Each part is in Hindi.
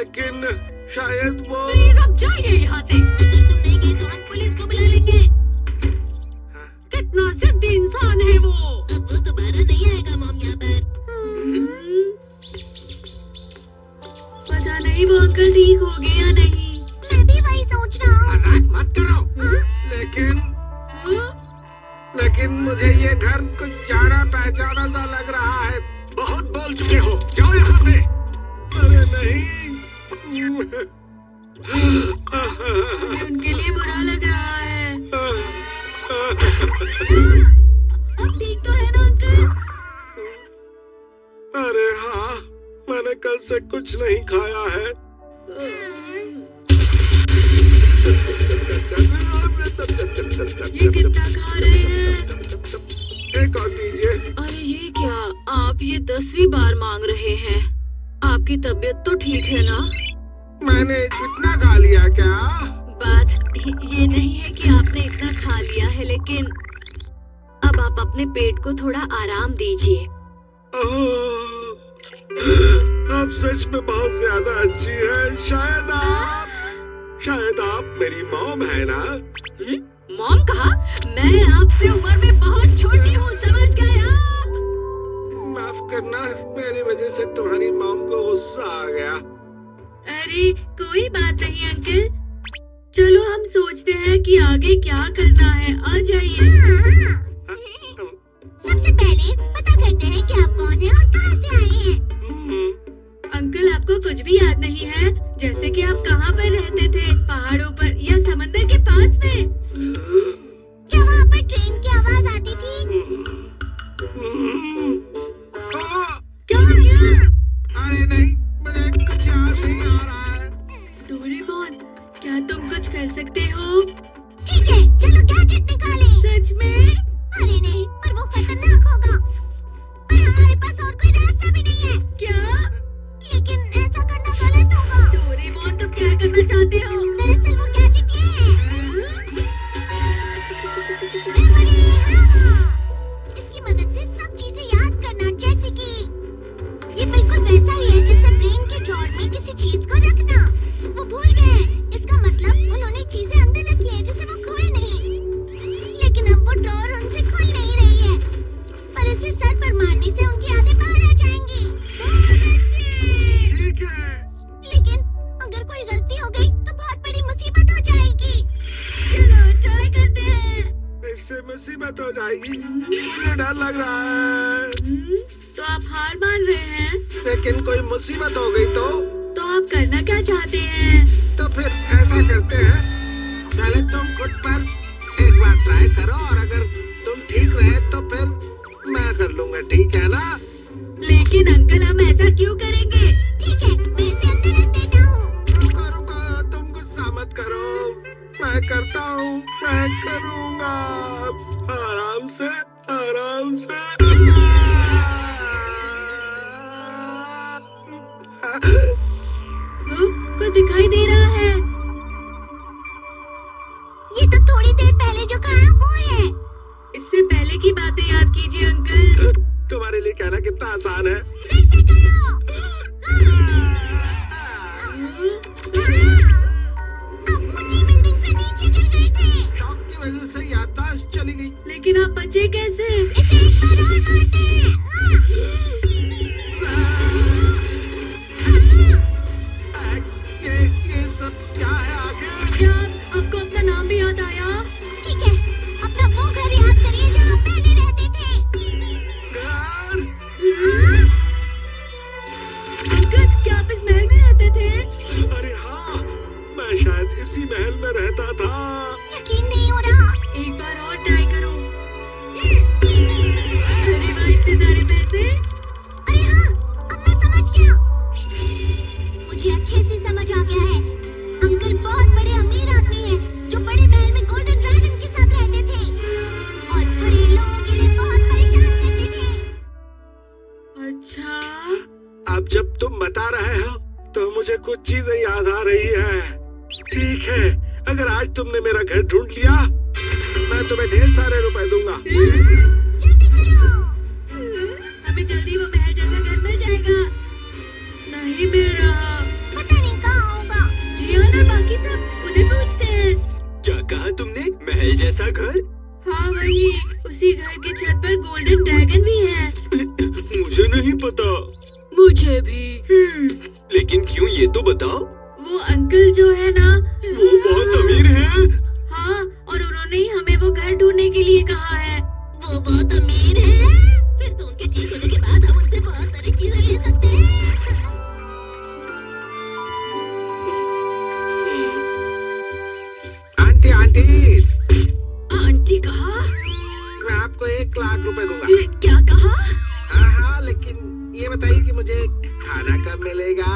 लेकिन शायद वो। प्लीज अब जाइए यहाँ से। अगर तुम नहीं गए तो हम पुलिस को बुला लेंगे। कितना जिद्दी इंसान है वो। अब वो दोबारा नहीं आएगा मॉम यहाँ पर। पता नहीं वो अंकल ठीक हो गए या नहीं। मैं भी वही सोच रहा हूँ। मजाक मत करो। लेकिन मुझे ये घर कुछ जाना पहचाना सा लग रहा है। बहुत बोल चुके हो, जाओ यहाँ से। अरे नहीं। उनके लिए बुरा लग रहा है। अब ठीक तो है ना अंकल? अरे हाँ, मैंने कल से कुछ नहीं खाया है। ये कितना खा रहे हैं? एक और दीजिए। अरे ये क्या, आप ये 10वीं बार मांग रहे हैं। आपकी तबीयत तो ठीक है ना? मैंने इतना खा लिया क्या? बात ये नहीं है कि आपने इतना खा लिया है, लेकिन अब आप अपने पेट को थोड़ा आराम दीजिए। आप सच में बहुत ज्यादा अच्छी है। शायद आप मेरी मॉम है ना? मॉम कहा? मैं आपसे उम्र में बहुत छोटी हूँ, समझ गए आप? माफ करना, मेरी वजह से तुम्हारी मॉम को गुस्सा आ गया। अरे कोई बात नहीं अंकल, चलो हम सोचते हैं कि आगे क्या करना है। आ जाइए। सबसे पहले पता करते हैं कि आप कौन हैं और कहाँ से आए हैं। अंकल आपको कुछ भी याद नहीं है? जैसे कि आप कहाँ पर रहते थे, पहाड़ों पर या समंदर के पास में? क्या वहाँ पर ट्रेन की आवाज आती थी? क्या हो गया? अरे नहीं, मुझे कुछ याद नहीं आ रहा है। डोरेमोन, क्या तुम कुछ कर सकते हो? ठीक है, चलो गैजेट निकालें। सच में? अरे नहीं, पर वो खतरनाक होगा। पर हमारे पास और कोई रास्ता भी नहीं है। क्या? लेकिन ऐसा करना गलत होगा। डोरेमोन, तुम क्या करना चाहते हो? दरअसल वो गैजेट ये है। Memory hammer. इसकी मदद से सब चीजें याद करना, जैसे कि ये बिल्कुल वैसा ही है जैसे ब्रेन के ड्रॉर में किसी चीज को रखना। वो भूल गए। इसका मतलब उन्होंने चीजें अंदर रखी है जिसे वो खोए नहीं। लेकिन अब वो ड्रॉर उनसे खुल नहीं रही है। पर इसे सर पर मारने से उनकी यादें बाहर आ जाएंगी। ठीक है। लेकिन अगर कोई गलती हो गई तो बहुत बड़ी मुसीबत हो जाएगी। चलो ट्राई करते हैं। इससे मुसीबत हो जाएगी, मुझे डर लग रहा है। तो आप हार मान रहे हैं? लेकिन कोई मुसीबत हो गई तो आप करना क्या चाहते हैं? तो फिर ऐसा करते हैं, पहले तुम खुद पर एक बार ट्राई करो और अगर तुम ठीक रहे तो फिर मैं कर लूंगा, ठीक है ना? लेकिन अंकल हम ऐसा क्यों करेंगे? ठीक है, मैं इसे अंदर रख देता हूँ। रुको, तुम गुस्सा मत करो। मैं करता हूँ, मैं करूँगा। आराम से, आराम से। कुछ दिखाई दे रहा है। ये तो थोड़ी देर पहले जो कहा वो है। इससे पहले की बातें याद कीजिए अंकल। तुम्हारे लिए कहना कितना आसान है। फिर से करो। आप ऊंची बिल्डिंग से नीचे गिर गए थे। शॉक की वजह से याददाश्त चली गई। लेकिन आप बचे कैसे? इसे एक बार और मारते हैं। ये सब क्या है आगे? क्या आपको अपना नाम भी याद आया? ठीक है, अपना वो घर याद करिए जहाँ पहले रहते थे। घर? अंकल, क्या आप इस महल में रहते थे? अरे हाँ, मैं शायद इसी महल में रहता था। यकीन नहीं हो रहा। एक बार और ट्राई करो। अरे वाह, इतने सारे पैसे। अरे हाँ, अब मैं समझ गया। मुझे अच्छे से समझ आ गया है। अंकल बहुत बड़े अमीर आदमी हैं, जो बड़े महल में गोल्डन ड्रैगन के साथ रहते थे और बुरे लोगों के लिए बहुत परेशान करते थे। अच्छा, अब जब तुम बता रहे हो तो मुझे कुछ चीजें याद आ रही है। ठीक है, अगर आज तुमने मेरा घर ढूंढ लिया, मैं तुम्हें ढेर सारे रुपए दूंगा। जल्दी करो। हमें जल्दी वो महल जैसा घर मिल जाएगा। नहीं मिल रहा। पता नहीं ऐसा घर? हाँ वही, उसी घर के छत पर गोल्डन ड्रैगन भी है। मुझे नहीं पता। मुझे भी। लेकिन क्यों, ये तो बताओ। वो अंकल जो है ना, वो बहुत अमीर हैं। हाँ, और उन्होंने ही हमें वो घर ढूंढने के लिए कहा है। वो बहुत अमीर है। फिर तो उनके ठीक होने के बाद हम उनसे बहुत सारी चीजें ले सकते हैं। आंटी आंटी, आंटी कहा? मैं आपको 1 लाख रुपए दूंगा। क्या कहा? हाँ, लेकिन ये बताइए कि मुझे खाना कब मिलेगा?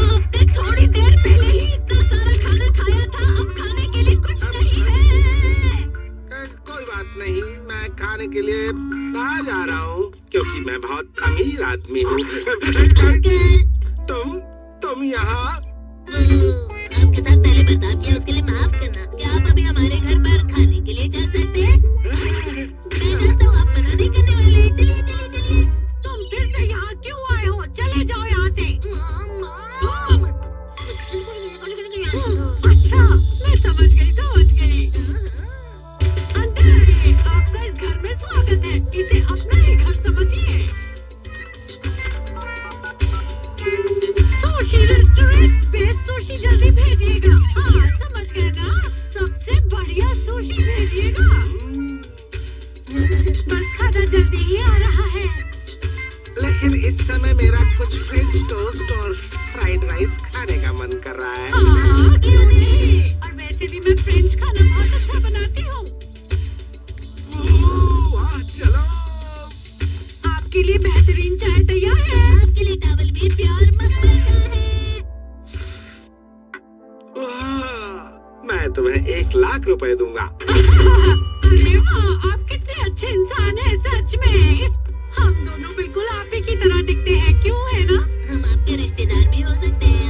आपने थोड़ी देर पहले ही इतना सारा खाना खाया था, अब खाने के लिए कुछ नहीं है। कोई बात नहीं, मैं खाने के लिए बाहर जा रहा हूँ, क्योंकि मैं बहुत अमीर आदमी हूँ। तुम यहाँ? आपके साथ मैंने बर्ताव किया, उसके लिए माफ करना। क्या आप अभी हमारे घर पर खाने के लिए चल सकते हैं? मैं जानता हूँ आप मना नहीं करने वाले। चलिए चलिए चलिए। तुम फिर से यहाँ क्यों आए हो? चले जाओ यहाँ से। अच्छा, मैं समझ गई। अंदर आइए, आपका इस घर में स्वागत है। इसे अपना ही घर समझिए। सुशी रेस्टोरेंट पे सुशी जल्दी भेजिएगा। हाँ, समझ गए ना? सबसे बढ़िया सुशी भेजिएगा। बस खाना जल्दी ही आ रहा है। लेकिन इस समय मेरा कुछ फ्रेंच टोस्ट और फ्राइड राइस खाने का मन कर रहा है। हाँ, क्यों नहीं? और वैसे भी मैं फ्रेंच खाना बहुत अच्छा बनाती हूँ। चलो, आपके लिए बेहतरीन चाय तैयार है। आपके लिए टावल भी प्यार मखमल का है। मैं तुम्हें 1 लाख रुपए दूंगा। अरे वाह, आप कितने अच्छे इंसान हैं, सच में। हम दोनों बिल्कुल आप ही की तरह दिखते हैं, क्यों है ना? हम आपके रिश्तेदार भी हो सकते हैं।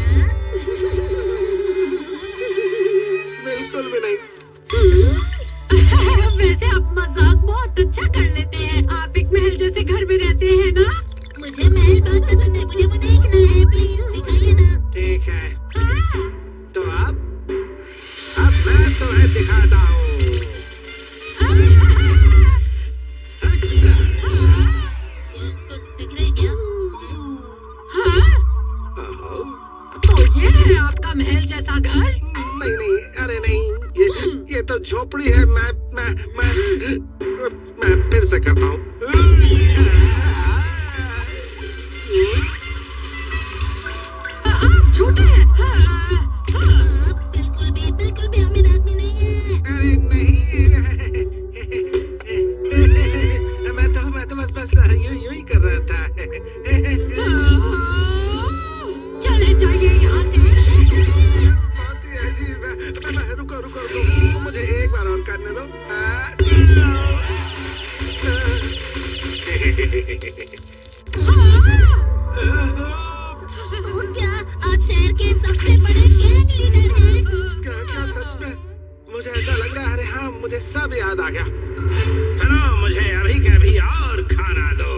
बिल्कुल भी नहीं। वैसे आप मजाक बहुत अच्छा कर लेते हैं। आप एक महल जैसे घर में रहते हैं ना? मुझे महल बहुत पसंद है, मुझे वो देखना है। प्लीज दिखाइए ना। ठीक है, हाँ। तो अब मैं तुम्हें दिखाता हूँ। दिख रहे क्या? हाँ? तो ये है आपका महल जैसा घर? नहीं, अरे नहीं, ये तो झोपड़ी है। मैं फिर से करता हूँ। आप झूठे हैं। आप बिल्कुल भी अमीर आदमी नहीं है। अरे नहीं, मैं तो बस यूं ही कर रहा था। चले जाइए यहाँ से। बहुत ही अजीब है। रुको, मुझे एक बार और करने दो। तो क्या आप शहर के सबसे बड़े गैंग लीडर हैं? क्या सच में? मुझे ऐसा लग रहा है। अरे हाँ, मुझे सब याद आ गया। सुनो, मुझे अभी के अभी और खाना दो।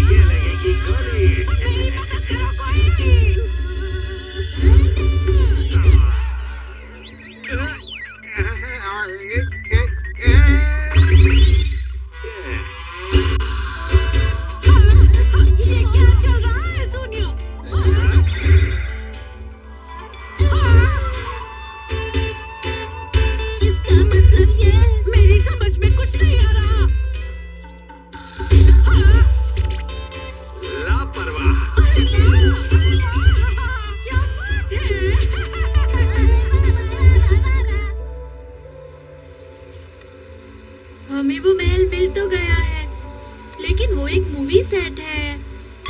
ये लगेगी गोली। ये क्या चल रहा है? सुनियो। इसका मतलब ये? मेरी समझ में कुछ नहीं आ रहा। लापरवाह। अरे वाह, क्या बात है। हमें वो महल मिल तो गया है, लेकिन वो एक मूवी सेट है।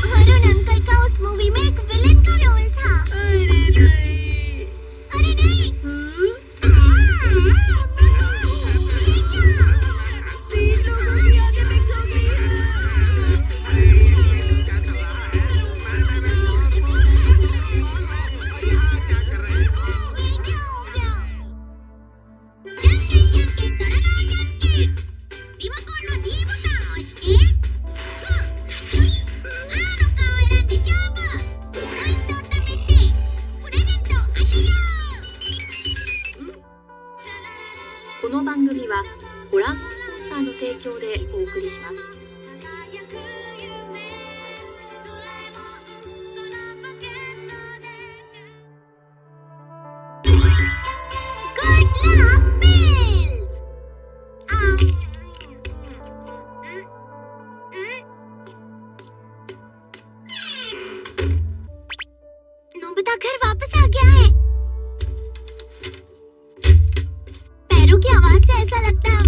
वरुण अंकल का उस मूवी में एक विलेन का रोल था। अरे नहीं। अरे नहीं। तीन लोगों की आगे मिक्स हो गई है। क्या चल रहा है? यहाँ क्या कर रहे हैं? ーの提供でお送りします。Good luck, Bills! नोबिता घर वापस आ गया है। पैरों की आवाज से ऐसा लगता है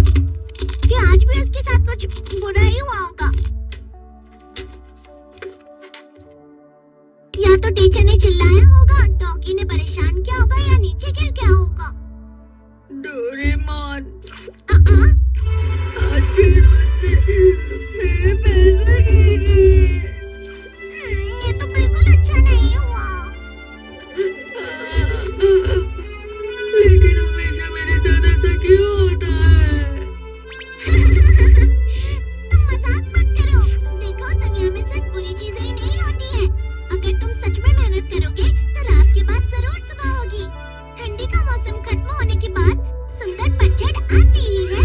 कि आज भी उसके साथ कुछ बुरा ही हुआ होगा। या तो टीचर ने चिल्लाया होगा, डॉगी ने परेशान किया होगा, या नीचे गिर गया होगा। डोरेमोन, आज फिर मुझसे मेरे पैसे ले लिए। ये तो बिल्कुल अच्छा नहीं हुआ। लेकिन हमेशा मेरे साथ ऐसा क्यों होता है? तुम मजाक मत करो। देखो, दुनिया में सिर्फ बुरी चीजें ही नहीं होती हैं। अगर तुम सच में मेहनत करोगे तो रात के बाद जरूर सुबह होगी। ठंडी का मौसम खत्म होने के बाद सुंदर पतझड़ आती ही है।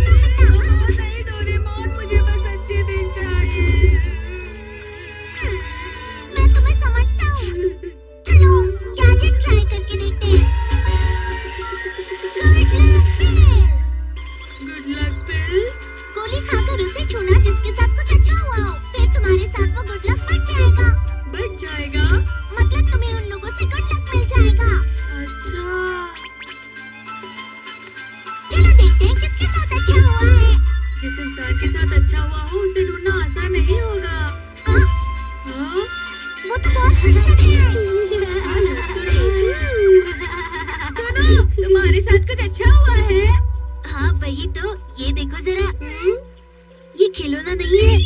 नहीं डोरेमोन, मुझे बस अच्छे दिन चाहिए। मैं तुम्हें समझता हूँ। चलो गैजेट ट्राई करके देखते हैं। Good luck bill. गोली खाकर उसे छूना जिसके साथ कुछ अच्छा हुआ हो, फिर तुम्हारे साथ वो गुड लक बढ़ जाएगा। बच जाएगा? मतलब तुम्हें उन लोगों से गुड लक मिल जाएगा। अच्छा, चलो देखते हैं किसके साथ अच्छा हुआ है। जिस इंसान के साथ अच्छा हुआ हो उसे ढूंढना आसान नहीं होगा। हाँ? वो तो बहुत खुश लग रहा है। सुनो, तुम्हारे साथ कुछ अच्छा हुआ है? हाँ वही तो। ये देखो जरा, ये खिलौना नहीं है,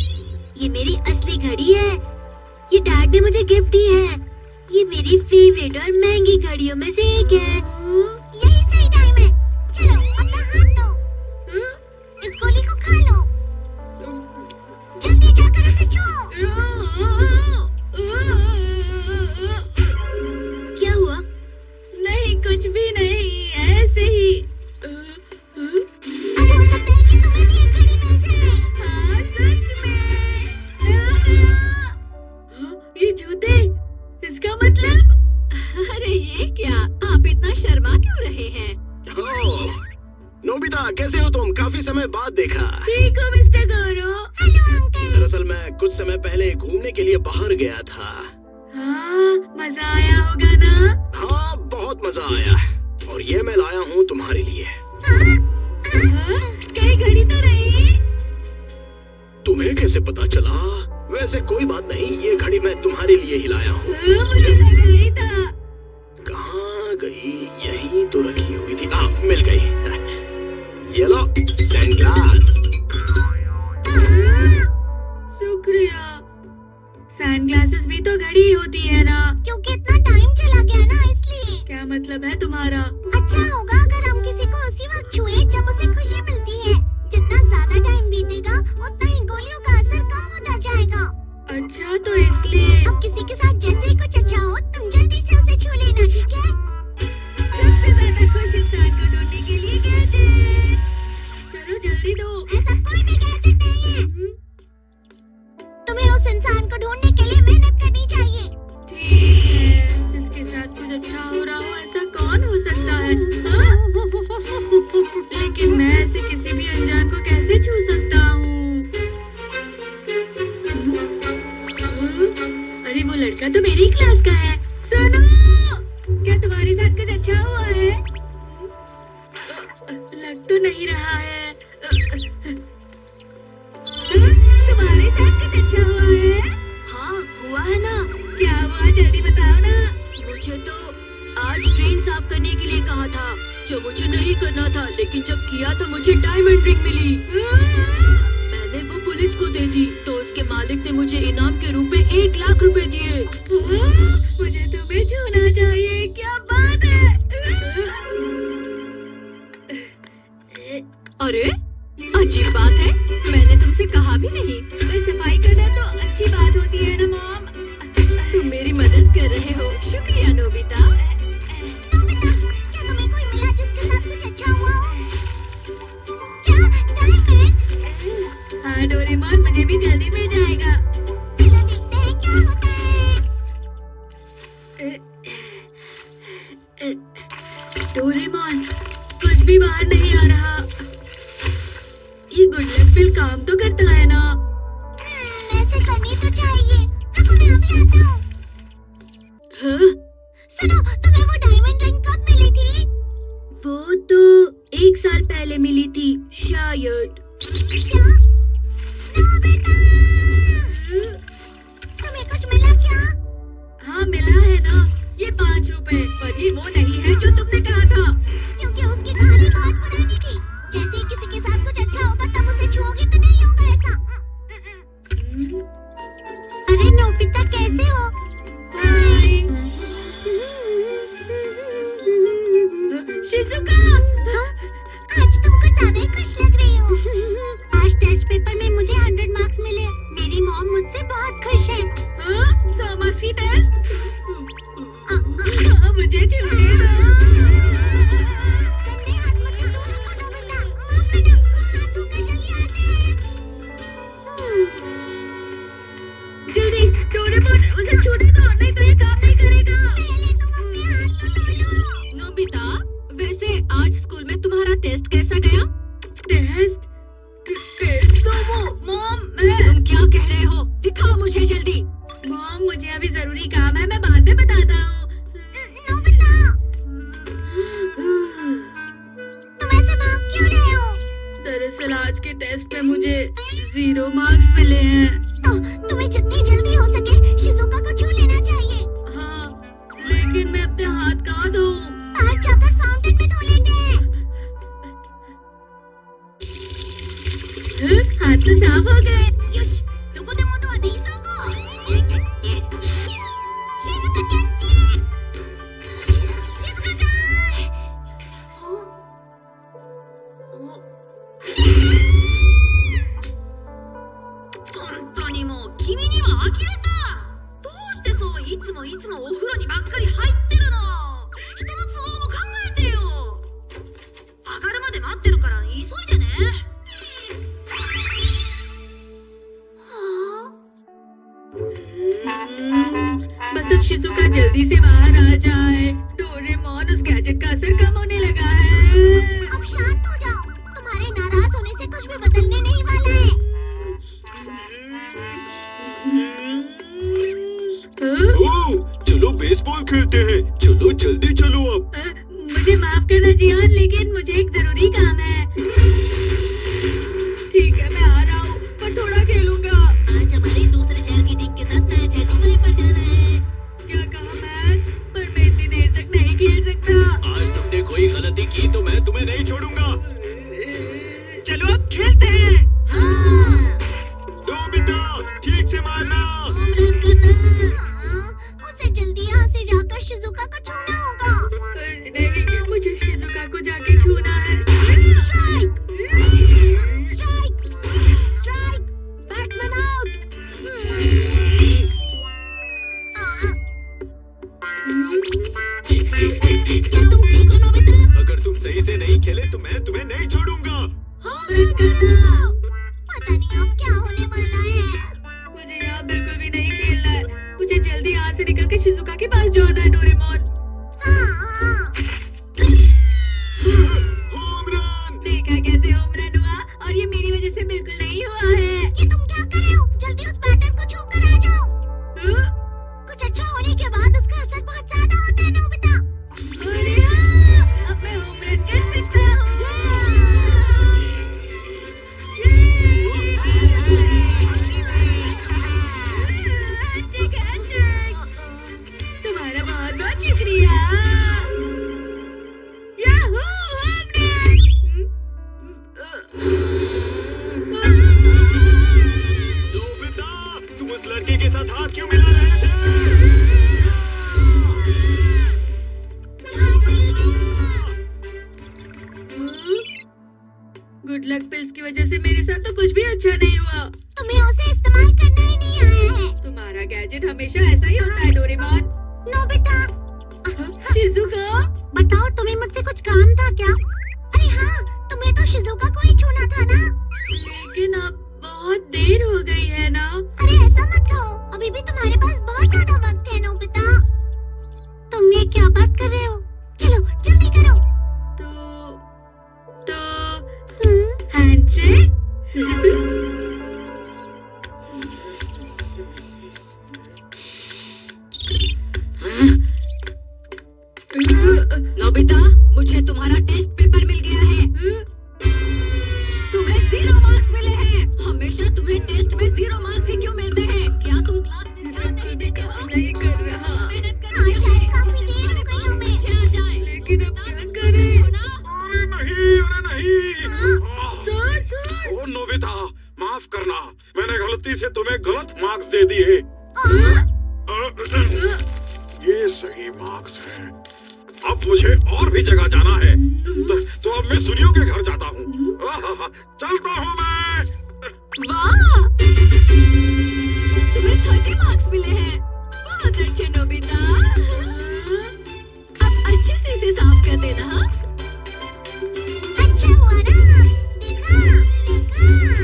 ये मेरी असली घड़ी है। ये डैड ने मुझे गिफ्ट दी है। ये मेरी फेवरेट और महंगी घड़ियों में से एक है। यही सही टाइम है। चलो अपना हाथ दो। इस गोली को खा लो। जल्दी जाकर उसे छुओ। क्या हुआ? नहीं, कुछ भी नहीं, ऐसे ही। अब हो सकता है कि तुम्हें भी एक घड़ी मिल जाए। हाँ, सच में। ये जूते, इसका मतलब? अरे ये क्या, आप इतना शर्मा क्यों रहे हैं? नोबिता, कैसे हो तुम? काफी समय बाद देखा। ठीक हो मिस्टर गौरव? Hello uncle. दरअसल मैं कुछ समय पहले घूमने के लिए बाहर गया था। हाँ, मजा आया होगा ना? हाँ, बहुत मजा आया। और ये मैं लाया हूँ तुम्हारे लिए। हाँ? कहीं घड़ी तो नहीं? तुम्हें कैसे पता चला? वैसे कोई बात नहीं, ये घड़ी मैं तुम्हारे लिए ही लाया हूँ। मुझे लगा ही था। कहाँ गई? यही तो रखी हुई थी। मिल गई। ये लो, सनग्लास। शुक्रिया। सनग्लासेस भी तो घड़ी होती है ना? क्योंकि इतना टाइम चला गया ना, इसलिए। क्या मतलब है तुम्हारा? अच्छा होगा अगर हम किसी को उसी वक्त छुए जब उसे खुशी मिलती है। जितना ज्यादा टाइम बीतेगा उतना ही गोलियों का असर कम होता जाएगा। अच्छा, तो इसलिए अब किसी के साथ जैसे ही कुछ अच्छा हो तुम जल्दी से उसे छू लेना, ठीक है? सबसे ज्यादा खुश इंसान को ढूंढने के लिए गैजेट। चलो जल्दी दो। ऐसा कोई भी गैजेट नहीं है। तुम्हें उस इंसान को ढूंढने के लिए मेहनत करनी चाहिए। ठीक है, जिसके साथ कुछ अच्छा हो रहा हो, ऐसा कौन हो सकता है? हाँ? लेकिन मैं ऐसे किसी भी अनजान को कैसे छू सकता हूँ? अरे वो लड़का तो मेरी क्लास का है। सुनो, क्या तुम्हारे साथ कुछ अच्छा हुआ है? लग तो नहीं रहा है। तुम्हारे साथ कुछ अच्छा हुआ है? हाँ, हुआ है ना। क्या हुआ, जल्दी बताओ ना। मुझे तो आज ट्रेन साफ करने के लिए कहा था, जो मुझे नहीं करना था, लेकिन जब किया तो मुझे डायमंड रिंग मिली। मैंने वो पुलिस को दे दी, तो उसके मालिक ने मुझे इनाम के रूप में 1 लाख रुपए दिए। मुझे तुम्हें छूना चाहिए, क्या बात है। अरे अजीब बात है, मैंने तुमसे कहा भी नहीं। सफाई करना तो अच्छी बात होती है ना मॉम। तुम मेरी मदद कर रहे हो, शुक्रिया नोबिता। नोबिता, क्या तुम्हें कोई मिला जिसके साथ कुछ अच्छा हुआ हो? क्या डायमंड? हाँ डोरेमोन, मुझे भी जल्दी मिल जाएगा। चलो देखते हैं क्या होता है। डोरेमोन, कुछ भी बाहर नहीं आ रहा। ये गुड लक पिल काम तो करता है ना? ऐसे करनी तो चाहिए। रुको मैं अभी आता हूँ। हाँ? सुनो, तुम्हें वो डायमंड रिंग कब मिली थी? वो तो 1 साल पहले मिली थी शायद। क्या? नोबिता! तुम्हें कुछ मिला क्या? हाँ मिला है ना, ये 5 रुपए। पर ये वो नहीं है जो तुमने कहा था। क्योंकि उसकी कहानी बहुत पुरानी थी। जैसे ही किसी के साथ कुछ अच्छा होगा तब उसे छुओगे तो नहीं होगा ऐसा। अरे नोबिता कैसे हो? हाय। शिजुका! आज तुम कुछ ज्यादा ही खुश लग रही हो। आज टेस्ट पेपर में मुझे 100 मार्क्स मिले। मेरी मॉम मुझसे बहुत खुश है। 100 मार्क्स की टेस्ट? मुझे छूने दो। गंदे हाथ मत लगाओ, नोबिता। माफ करना, हाथ धोकर जल्दी आते हैं। जल्दी डोरेमोन, उसे छूने दो, नहीं तो ये काम नहीं करेगा। पहले तुम अपने हाथ तो धो लो। नोबिता, वैसे आज स्कूल में तुम्हारा टेस्ट कैसा गया? टेस्ट तो वो मॉम, तुम क्या कह रहे हो? दिखाओ मुझे जल्दी। मॉम, मुझे अभी जरूरी काम है, मैं बाद में बताता हूँ। नोबिता, तुम ऐसे भाग क्यों रहे हो? दरअसल आज के टेस्ट में मुझे 0 मार्क्स मिले हैं। तो तुम्हें जितनी जल्दी हो सके शिजुका को छू लेना चाहिए। हाँ, लेकिन मैं अपने हाथ कहाँ धोऊं? आज जाकर फाउंटेन में धो लेंगे। हाथ तो साफ हो गए। よし、どこでもドアで急ごう。静かちゃんち。静かちゃん。本当にもう君には呆れた。どうしてそういつもお風呂にばっかり入ってるの。人の都合も考えてよ。上がるまで待ってるから急いでね。बस अब शिजुका जल्दी से बाहर आ जाए। डोरेमोन, उस गैजेट का असर कम होने लगा है। अब शांत हो जाओ। तुम्हारे नाराज होने से कुछ भी बदलने नहीं वाला है। चलो बेसबॉल खेलते हैं। चलो जल्दी चलो अब। मुझे माफ करना जियान, लेकिन मुझे एक जरूरी काम है। ठीक है, मैं आ रहा हूँ, पर थोड़ा खेलूंगा। आज हमारे दूसरे शहर की टीम के साथ मैच है, तो वहीं पर जाना है। क्या कहा मैच? पर मैं इतनी देर तक नहीं खेल सकता। आज तुमने कोई गलती की तो मैं तुम्हें नहीं छोड़ूंगा। चलो अब खेलते हैं। हाँ, नोबिता, ठीक से मारना। होम रन करना। उसे जल्दी यहाँ से जाकर शिजुका को छूना होगा। नहीं, मुझे शिजुका को जाके छूना है। Strike! Strike! Strike! Batsman out! क्या तुम ठीक हो नोबिता? अगर तुम सही से नहीं खेले तो मैं तुम्हें नहीं छोड़ूंगा। होम रन करना। पता नहीं अब क्या होने वाला है। मुझे यहाँ बिल्कुल भी नहीं खेलना है। मुझे जल्दी यहाँ से निकल के शिजुका के पास जाना है। डोरेमोन, हाँ। Home run. देखा कैसे होम रन हुआ? और ये मेरी वजह से बिल्कुल नहीं हुआ है। ये तुम क्या कर रहे हो? जल्दी उस बैटर को छूकर आ जाओ। कुछ अच्छा होने के बाद उसका असर बहुत ज्यादा होता है नोबिता। अरे हाँ, अब मैं होम रन कर सकता हूँ। तुम्हारा बहुत बहुत शुक्रिया। Yahoo, home run. नोबिता, तुम उस लड़के के साथ हाथ क्यों मिला रहे थे? गुड लक पिल्स की वजह से मेरे साथ तो कुछ भी अच्छा नहीं हुआ। तुम्हें उसे इस्तेमाल करना ही नहीं आया है। तुम्हारा गैजेट हमेशा ऐसा ही होता है डोरेमोन। नोबिता, शिजुका, बताओ तुम्हें मुझसे कुछ काम था क्या? अरे हाँ, तुम्हें तो शिजुका को ही छूना था ना। लेकिन आप बहुत गई है ना। अरे ऐसा मत कहो, अभी भी तुम्हारे पास बहुत ज्यादा वक्त है नोबिता। तुम ये क्या बात कर रहे हो? चलो जल्दी करो। तो हैंडशेक। नोबिता, मुझे तुम्हारा टेस्ट पेपर मिल गया है। तुम्हें 0 मार्क्स मिले हैं। हमेशा तुम्हें टेस्ट में 0 मार्क्स ही क्यों मिलते हैं? क्या तुम क्लास में ध्यान नहीं देते हो? नहीं कर रहा। हाँ, शायद काफी देर हो गई हमें। लेकिन अब क्या करें? अरे नहीं। सर। ओ नोबिता, माफ करना, मैंने गलती से तुम्हें गलत मार्क्स दे दिए। ये सही मार्क्स हैं। अब मुझे और भी जगह जाना है, तो अब मैं सुनियो के घर जाता हूँ। चलता हूँ मैं। वाह,